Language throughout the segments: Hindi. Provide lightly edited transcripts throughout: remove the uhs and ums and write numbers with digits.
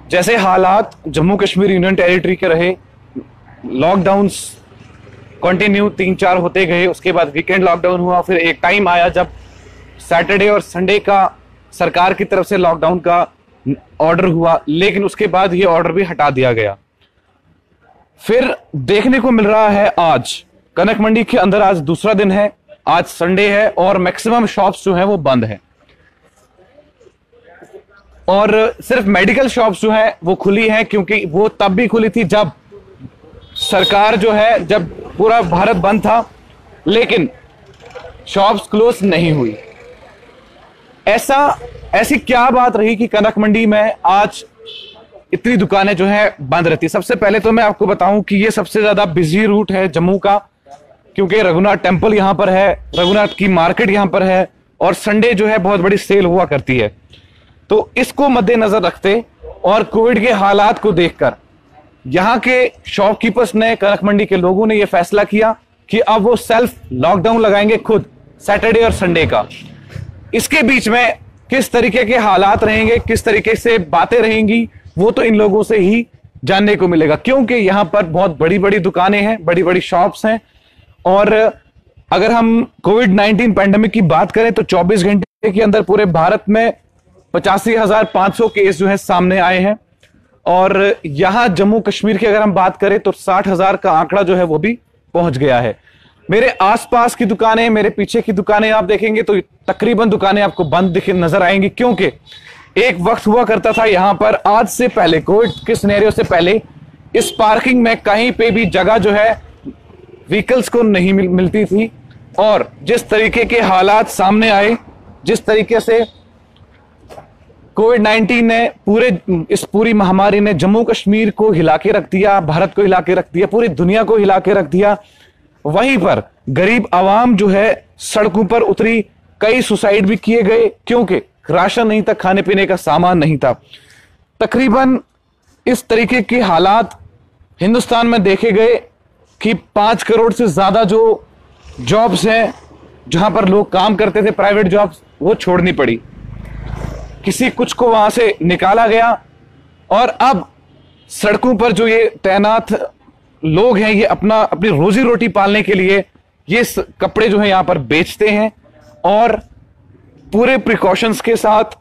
जैसे हालात जम्मू कश्मीर यूनियन टेरिटरी के रहे, लॉकडाउन्स कंटिन्यू 3-4 होते गए, उसके बाद वीकेंड लॉकडाउन हुआ, फिर एक टाइम आया जब सैटरडे और संडे का सरकार की तरफ से लॉकडाउन का ऑर्डर हुआ, लेकिन उसके बाद ये ऑर्डर भी हटा दिया गया। फिर देखने को मिल रहा है आज कनक मंडी के अंदर आज दूसरा दिन है, आज संडे है और मैक्सिमम शॉप्स जो है वो बंद है और सिर्फ मेडिकल शॉप्स जो है वो खुली है, क्योंकि वो तब भी खुली थी जब सरकार जो है, जब पूरा भारत बंद था, लेकिन शॉप्स क्लोज नहीं हुई। ऐसी क्या बात रही कि कनक मंडी में आज इतनी दुकानें जो है बंद रहती? सबसे पहले तो मैं आपको बताऊं कि ये सबसे ज्यादा बिजी रूट है जम्मू का, क्योंकि रघुनाथ टेम्पल यहां पर है, रघुनाथ की मार्केट यहां पर है और संडे जो है बहुत बड़ी सेल हुआ करती है। तो इसको मद्देनजर रखते और कोविड के हालात को देखकर यहां के शॉपकीपर्स ने, कनक मंडी के लोगों ने यह फैसला किया कि अब वो सेल्फ लॉकडाउन लगाएंगे खुद सैटरडे और संडे का। इसके बीच में किस तरीके के हालात रहेंगे, किस तरीके से बातें रहेंगी, वो तो इन लोगों से ही जानने को मिलेगा, क्योंकि यहां पर बहुत बड़ी बड़ी दुकानें हैं, बड़ी बड़ी शॉप्स हैं। और अगर हम कोविड-19 पैंडेमिक की बात करें तो 24 घंटे के अंदर पूरे भारत में 85,500 केस जो है सामने आए हैं और यहां जम्मू कश्मीर की अगर हम बात करें तो 60,000 का आंकड़ा जो है वो भी पहुंच गया है। मेरे आसपास की दुकानें, मेरे पीछे की दुकानें आप देखेंगे तो तकरीबन दुकानें आपको बंद नजर आएंगी, क्योंकि एक वक्त हुआ करता था यहां पर, आज से पहले, कोविड के सिनेरियो से पहले, इस पार्किंग में कहीं पे भी जगह जो है व्हीकल्स को नहीं मिलती थी। और जिस तरीके के हालात सामने आए, जिस तरीके से कोविड-19 ने पूरी महामारी ने जम्मू कश्मीर को हिला के रख दिया, भारत को हिला के रख दिया, पूरी दुनिया को हिला के रख दिया, वहीं पर गरीब आवाम जो है सड़कों पर उतरी, कई सुसाइड भी किए गए, क्योंकि राशन नहीं था, खाने पीने का सामान नहीं था। तकरीबन इस तरीके के हालात हिंदुस्तान में देखे गए कि 5 करोड़ से ज्यादा जो जॉब्स हैं, जहां पर लोग काम करते थे, प्राइवेट जॉब्स, वो छोड़नी पड़ी, किसी कुछ को वहां से निकाला गया और अब सड़कों पर जो ये तैनात लोग हैं, ये अपनी रोजी रोटी पालने के लिए ये कपड़े जो है यहां पर बेचते हैं और पूरे प्रिकॉशंस के साथ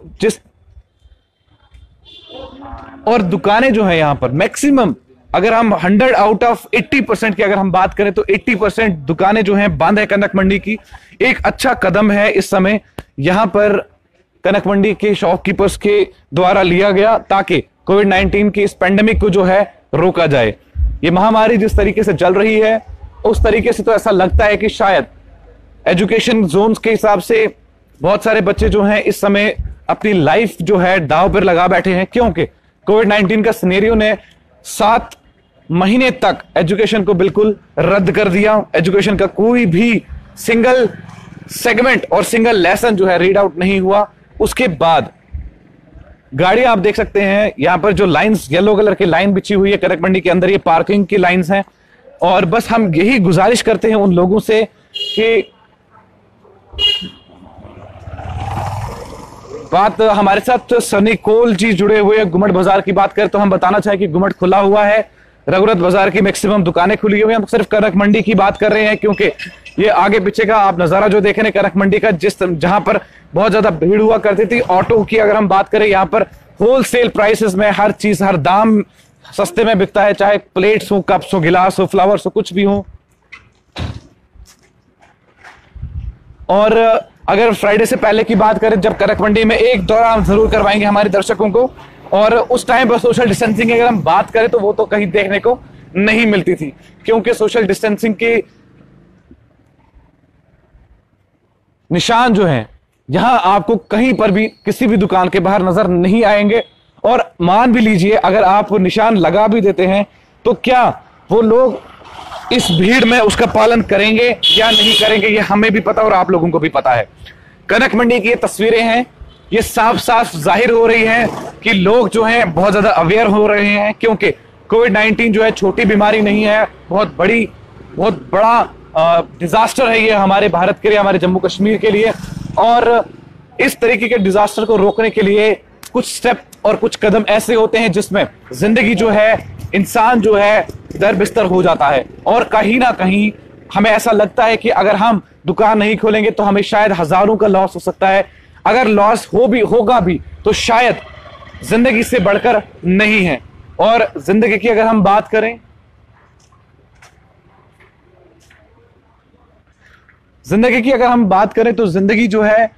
और दुकानें जो है यहां पर मैक्सिमम, अगर हम 100 आउट ऑफ 80% की अगर हम बात करें तो 80% दुकानें जो हैं बंद है कनक मंडी की। एक अच्छा कदम है इस समय यहां पर कनक मंडी के शॉपकीपर्स के द्वारा लिया गया, ताकि कोविड-19 की इस पेंडेमिक को जो है रोका जाए। ये महामारी जिस तरीके से चल रही है, उस तरीके से तो ऐसा लगता है कि शायद एजुकेशन जोन्स के हिसाब से बहुत सारे बच्चे जो हैं इस समय अपनी लाइफ जो है दांव पर लगा बैठे हैं, क्योंकि कोविड-19 का सिनेरियो ने 7 महीने तक एजुकेशन को बिल्कुल रद्द कर दिया। एजुकेशन का कोई भी सिंगल सेगमेंट और सिंगल लेसन जो है रीड आउट नहीं हुआ। उसके बाद गाड़ी आप देख सकते हैं यहां पर जो लाइंस, येलो कलर की लाइन बिछी हुई है कनक मंडी के अंदर, ये पार्किंग की लाइंस हैं। और बस हम यही गुजारिश करते हैं उन लोगों से कि बात हमारे साथ सनी कोल जी जुड़े हुए हैं गुमट बाजार की बात करें तो हम बताना चाहें कि गुमट खुला हुआ है, रघुनाथ बाजार की मैक्सिमम दुकानें खुली हुई हैं। हम सिर्फ कनक मंडी की बात कर रहे हैं क्योंकि ये आगे पीछे का आप नजारा जो देख रहे हैं कनक मंडी का, जहां पर बहुत ज्यादा भीड़ हुआ करती थी। ऑटो की अगर हम बात करें, यहाँ पर होलसेल प्राइसेस में हर चीज, हर दाम सस्ते में बिकता है, चाहे प्लेट्स हो, कप्स हो, गिलास हो, फ्लावर्स हो, कुछ भी हो। और अगर फ्राइडे से पहले की बात करें, जब कनक मंडी में एक दौरा हम जरूर करवाएंगे हमारे दर्शकों को, और उस टाइम पर सोशल डिस्टेंसिंग की अगर हम बात करें तो वो तो कहीं देखने को नहीं मिलती थी, क्योंकि सोशल डिस्टेंसिंग के निशान जो हैं यहां आपको कहीं पर भी किसी भी दुकान के बाहर नजर नहीं आएंगे। और मान भी लीजिए अगर आप निशान लगा भी देते हैं तो क्या वो लोग इस भीड़ में उसका पालन करेंगे या नहीं करेंगे, ये हमें भी पता और आप लोगों को भी पता है। कनक मंडी की ये तस्वीरें हैं, ये साफ साफ जाहिर हो रही है कि लोग जो हैं बहुत ज्यादा अवेयर हो रहे हैं, क्योंकि कोविड-19 जो है छोटी बीमारी नहीं है, बहुत बड़ा डिजास्टर है ये हमारे भारत के लिए, हमारे जम्मू कश्मीर के लिए। और इस तरीके के डिजास्टर को रोकने के लिए कुछ स्टेप और कुछ कदम ऐसे होते हैं जिसमें जिंदगी जो है, इंसान जो है दर बिस्तर हो जाता है। और कहीं ना कहीं हमें ऐसा लगता है कि अगर हम दुकान नहीं खोलेंगे तो हमें शायद हजारों का लॉस हो सकता है। अगर लॉस होगा भी तो शायद जिंदगी से बढ़कर नहीं है। और जिंदगी की अगर हम बात करें, तो जिंदगी जो है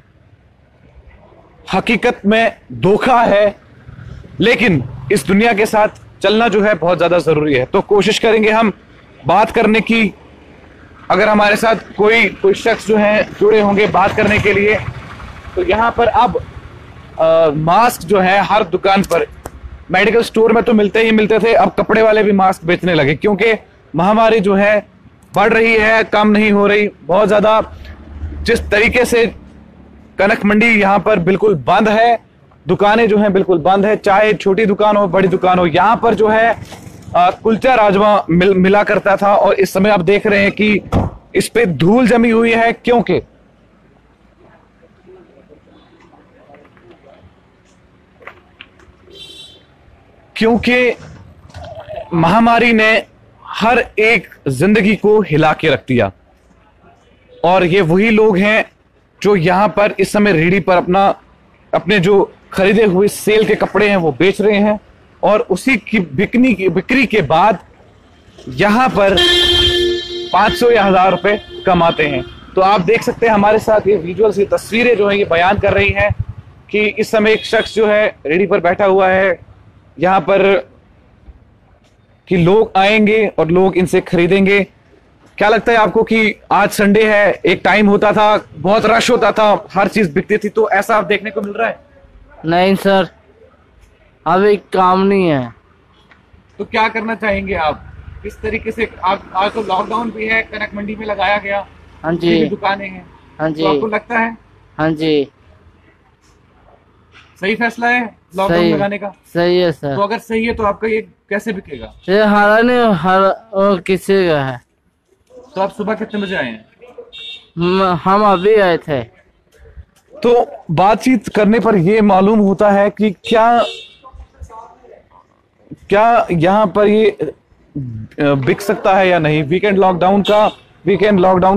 हकीकत में धोखा है, लेकिन इस दुनिया के साथ चलना जो है बहुत ज्यादा जरूरी है। तो कोशिश करेंगे हम बात करने की। अगर हमारे साथ कोई शख्स जो है जुड़े होंगे बात करने के लिए, तो यहाँ पर अब मास्क जो है हर दुकान पर, मेडिकल स्टोर में तो मिलते थे, अब कपड़े वाले भी मास्क बेचने लगे, क्योंकि महामारी जो है बढ़ रही है, कम नहीं हो रही बहुत ज्यादा। जिस तरीके से कनक मंडी यहाँ पर बिल्कुल बंद है, दुकानें जो हैं बिल्कुल बंद है, चाहे छोटी दुकान हो बड़ी दुकान हो। यहाँ पर जो है कुलचा राजमा मिला करता था, और इस समय आप देख रहे हैं कि इस पे धूल जमी हुई है, क्योंकि महामारी ने हर एक जिंदगी को हिला के रख दिया। और ये वही लोग हैं जो यहां पर इस समय रेहड़ी पर अपने जो खरीदे हुए सेल के कपड़े हैं वो बेच रहे हैं, और उसी की बिक्री के बाद यहां पर 500 या 1000 रुपए कमाते हैं। तो आप देख सकते हैं हमारे साथ ये विजुअल्स, ये तस्वीरें जो है ये बयान कर रही हैं कि इस समय एक शख्स जो है रेहड़ी पर बैठा हुआ है यहां पर, कि लोग आएंगे और लोग इनसे खरीदेंगे। क्या लगता है आपको कि आज संडे है, एक टाइम होता था बहुत रश होता था, हर चीज बिकती थी, तो ऐसा आप देखने को मिल रहा है? नहीं सर, अभी काम नहीं है। तो क्या करना चाहेंगे आप? किस तरीके से आप, आज तो लॉकडाउन भी है, कनक मंडी में लगाया गया, हाँ जी, दुकानें हैं, हाँ जी, तो आपको लगता है हाँ जी सही फैसला है लॉकडाउन लगाने का? सही है सर। तो अगर सही है तो आपका ये कैसे बिकेगा? ये हरा नहीं, हर किसी का है। तो आप सुबह कितने बजे आए हैं? हम अभी आए थे। तो बातचीत करने पर यह मालूम होता है कि क्या यहाँ पर ये बिक सकता है या नहीं। वीकेंड लॉकडाउन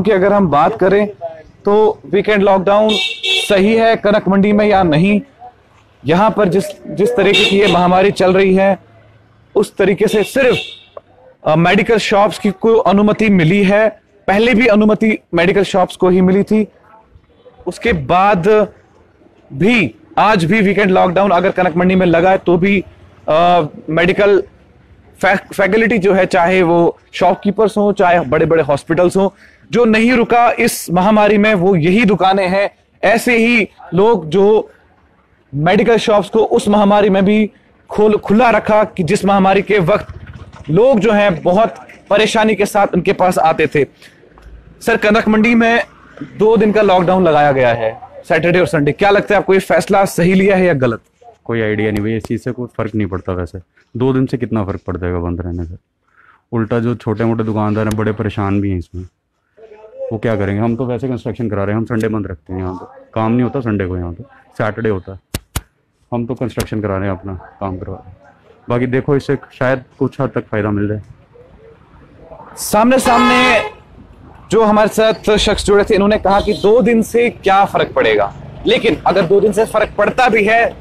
की अगर हम बात करें तो वीकेंड लॉकडाउन सही है कनक मंडी में या नहीं। यहाँ पर जिस तरीके की ये महामारी चल रही है, उस तरीके से सिर्फ मेडिकल शॉप्स की को अनुमति मिली है। पहले भी अनुमति मेडिकल शॉप्स को ही मिली थी, उसके बाद भी आज भी वीकेंड लॉकडाउन अगर कनक मंडी में लगा है तो भी मेडिकल फैकल्टी जो है, चाहे वो शॉपकीपर्स हो चाहे बड़े बड़े हॉस्पिटल्स हो, जो नहीं रुका इस महामारी में वो यही दुकानें हैं। ऐसे ही लोग जो मेडिकल शॉप्स को उस महामारी में भी खुला रखा कि जिस महामारी के वक्त लोग जो हैं बहुत परेशानी के साथ उनके पास आते थे। सर, कनक मंडी में 2 दिन का लॉकडाउन लगाया गया है, सैटरडे और संडे। क्या लगता है आपको ये फैसला सही लिया है या गलत? कोई आइडिया नहीं भाई, इस चीज़ से कोई फर्क नहीं पड़ता। वैसे 2 दिन से कितना फर्क पड़ जाएगा बंद रहने से? उल्टा जो छोटे मोटे दुकानदार हैं बड़े परेशान भी हैं इसमें, वो क्या करेंगे? हम तो वैसे कंस्ट्रक्शन करा रहे हैं, हम संडे बंद रखते हैं। यहाँ तो काम नहीं होता संडे को, यहाँ तो सैटरडे होता है। हम तो कंस्ट्रक्शन करा रहे हैं, अपना काम करवा रहे हैं। बाकी देखो, इससे शायद कुछ हद तक फायदा मिल जाए। सामने जो हमारे साथ शख्स जुड़े थे, इन्होंने कहा कि 2 दिन से क्या फर्क पड़ेगा, लेकिन अगर 2 दिन से फर्क पड़ता भी है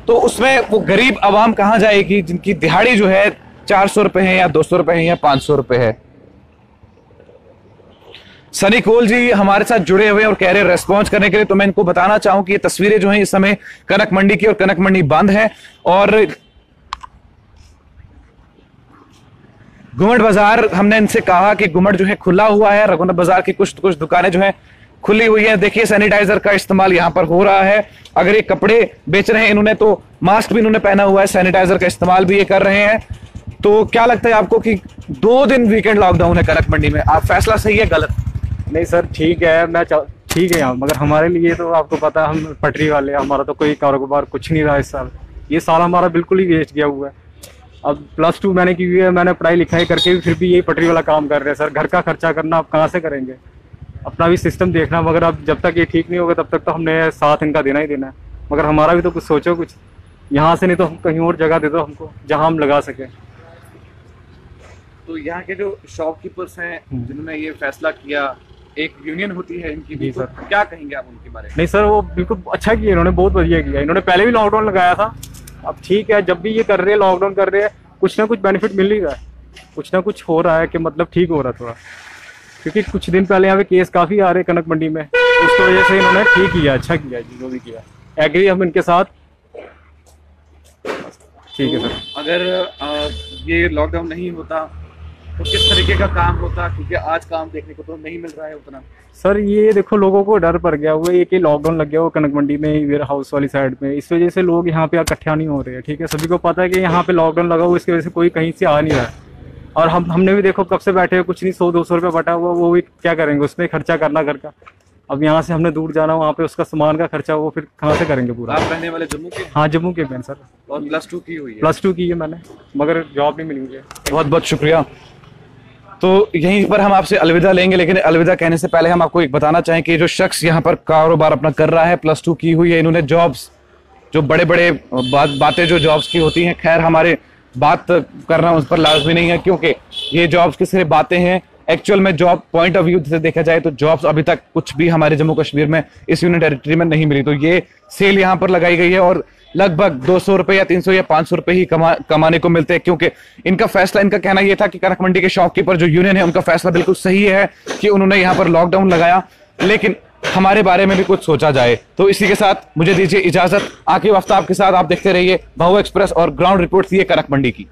तो उसमें वो गरीब आवाम कहां जाएगी जिनकी दिहाड़ी जो है 400 रुपए है या 200 रुपए है या 500 रुपए है। सनी कोल जी हमारे साथ जुड़े हुए और कह रहे रेस्पॉन्स करने के लिए। तो मैं इनको बताना चाहूं कि ये तस्वीरें जो हैं इस समय कनक मंडी की, और कनक मंडी बंद है। और गुमट बाजार, हमने इनसे कहा कि गुमट जो है खुला हुआ है, रघुनाथ बाजार की कुछ दुकानें जो हैं खुली हुई है। देखिए सैनिटाइजर का इस्तेमाल यहां पर हो रहा है। अगर ये कपड़े बेच रहे हैं इन्होंने, तो मास्क भी इन्होंने पहना हुआ है, सैनिटाइजर का इस्तेमाल भी ये कर रहे हैं। तो क्या लगता है आपको कि 2 दिन वीकेंड लॉकडाउन है कनक मंडी में, आप फैसला सही है गलत? नहीं सर, ठीक है, ठीक है यहाँ, मगर हमारे लिए तो आपको पता है हम पटरी वाले, हमारा तो कोई कारोबार कुछ नहीं रहा इस साल। ये साल हमारा बिल्कुल ही वेस्ट गया हुआ है। अब +2 मैंने की हुई है, मैंने पढ़ाई लिखाई करके भी फिर भी यही पटरी वाला काम कर रहे हैं सर। घर का खर्चा करना आप कहाँ से करेंगे? अपना भी सिस्टम देखना, मगर अब जब तक ये ठीक नहीं होगा तब तक तो हमने साथ इनका देना ही देना है। मगर हमारा भी तो कुछ सोचो कुछ। यहाँ से नहीं तो हम कहीं और जगह दे दो हमको जहाँ हम लगा सकें। तो यहाँ के जो शॉपकीपर्स हैं जिन्होंने ये फैसला किया, एक यूनियन होती है इनकी भी, जी तो सर। क्या कहेंगे आप उनके बारे में? नहीं सर, वो बिल्कुल अच्छा किया इन्होंने, बहुत बढ़िया किया इन्होंने। पहले भी लॉकडाउन लगाया था, अब ठीक है, जब भी ये कर रहे हैं लॉकडाउन कर रहे हैं, कुछ ना कुछ बेनिफिट मिल ही रहा है, कुछ ना कुछ हो रहा है कि मतलब ठीक हो रहा है थोड़ा। क्योंकि कुछ दिन पहले यहाँ पे केस काफ़ी आ रहे कनक मंडी में, उसकी वजह से इन्होंने ठीक किया, अच्छा किया जी, जो भी किया। एग्री हम इनके साथ, ठीक है सर। अगर ये लॉकडाउन नहीं होता तो किस तरीके का काम होता, क्योंकि आज काम देखने को तो नहीं मिल रहा है उतना। सर ये देखो, लोगों को डर पड़ गया हुआ है, एक ही लॉकडाउन लग गया हुआ कनक मंडी में, वेयर हाउस वाली साइड में, इस वजह से लोग यहाँ पे इकट्ठा नहीं हो रहे हैं। ठीक है, सभी को पता है कि यहाँ पे लॉकडाउन लगा हुआ, इसकी वजह से कोई कहीं से आ नहीं रहा है। और हमने भी देखो कब से बैठे हुए, कुछ नहीं, 100-200 रुपये बटा हुआ, वो भी क्या करेंगे, उसमें खर्चा करना घर का। अब यहाँ से हमने दूर जाना, वहाँ पे उसका सामान का खर्चा, वो फिर कहाँ से करेंगे पूरा। आप रहने वाले जम्मू के? हाँ, जम्मू के हैं सर। और +2 की हुई है? +2 की है मैंने, मगर जॉब नहीं मिली मुझे। बहुत बहुत शुक्रिया। तो यहीं पर हम आपसे अलविदा लेंगे, लेकिन अलविदा कहने से पहले हम आपको एक बताना चाहें कि जो शख्स यहाँ पर कारोबार अपना कर रहा है, +2 की हुई है, इन्होंने जॉब्स, जो बड़े बड़े बातें जो जॉब्स की होती हैं, खैर हमारे बात करना उस पर लाजमी नहीं है, क्योंकि ये जॉब्स की सिर्फ बातें हैं। एक्चुअल में जॉब पॉइंट ऑफ व्यू से देखा जाए तो जॉब्स अभी तक कुछ भी हमारे जम्मू कश्मीर में इस यूनियन टेरिटरी में नहीं मिली। तो ये सेल यहाँ पर लगाई गई है और लगभग 200 रुपए या 300 या 500 रुपए ही कमाने को मिलते हैं, क्योंकि इनका फैसला, इनका कहना यह था कि कनक मंडी के शॉपकीपर जो यूनियन है उनका फैसला बिल्कुल सही है कि उन्होंने यहाँ पर लॉकडाउन लगाया, लेकिन हमारे बारे में भी कुछ सोचा जाए। तो इसी के साथ मुझे दीजिए इजाजत। आखिरी हफ्ता आपके साथ, आप देखते रहिए बहु एक्सप्रेस और ग्राउंड रिपोर्ट थी कनक मंडी की।